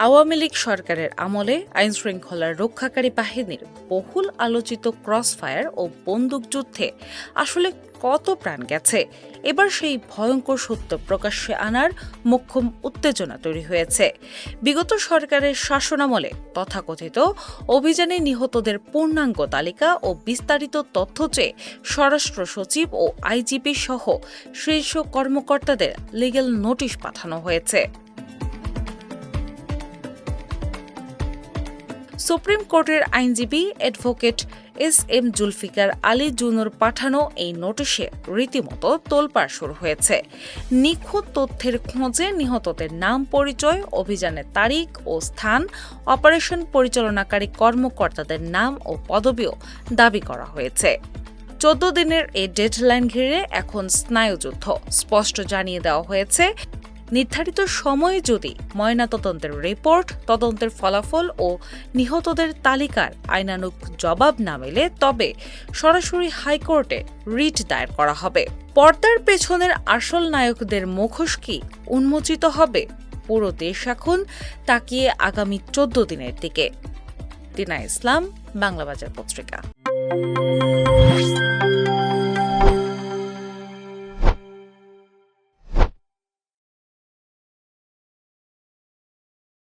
আওয়ামী লীগ সরকারের আমলে আইনশৃঙ্খলার রক্ষাকারী বাহিনীর বহুল আলোচিত ক্রসফায়ার ও বন্দুকযুদ্ধে আসলে কত প্রাণ গেছে, এবার সেই ভয়ঙ্কর সত্য প্রকাশ্যে আনার মোক্ষম উত্তেজনা তৈরি হয়েছে। বিগত সরকারের শাসনামলে তথাকথিত অভিযানে নিহতদের পূর্ণাঙ্গ তালিকা ও বিস্তারিত তথ্য চেয়ে স্বরাষ্ট্র সচিব ও আইজিপি সহ শীর্ষ কর্মকর্তাদের লিগ্যাল নোটিশ পাঠানো হয়েছে। সুপ্রিম কোর্টের আইনজীবী অ্যাডভোকেট এস.এম. জুলফিকার আলী জুনুর পাঠানো এই নোটিশে রীতিমতো তোলপাড় শুরু হয়েছে। নিখুঁত তথ্যের খোঁজে নিহতদের নাম, পরিচয়, অভিযানের তারিখ ও স্থান, অপারেশন পরিচালনাকারী কর্মকর্তাদের নাম ও পদবিও দাবি করা হয়েছে। 14 দিনের এই ডেডলাইন ঘিরে এখন স্নায়ুযুদ্ধ। স্পষ্ট জানিয়ে দেওয়া হয়েছে, নির্ধারিত সময়ে যদি ময়নাতদন্তের রিপোর্ট, তদন্তের ফলাফল ও নিহতদের তালিকার আইনানুগ জবাব না মেলে তবে সরাসরি হাইকোর্টে রিট দায়ের করা হবে। পর্দার পেছনের আসল নায়কদের মুখোশ কি উন্মোচিত হবে? পুরো দেশ এখন তাকিয়ে আগামী 14 দিনের দিকে। দিনা ইসলাম, বাংলাবাজার পত্রিকা।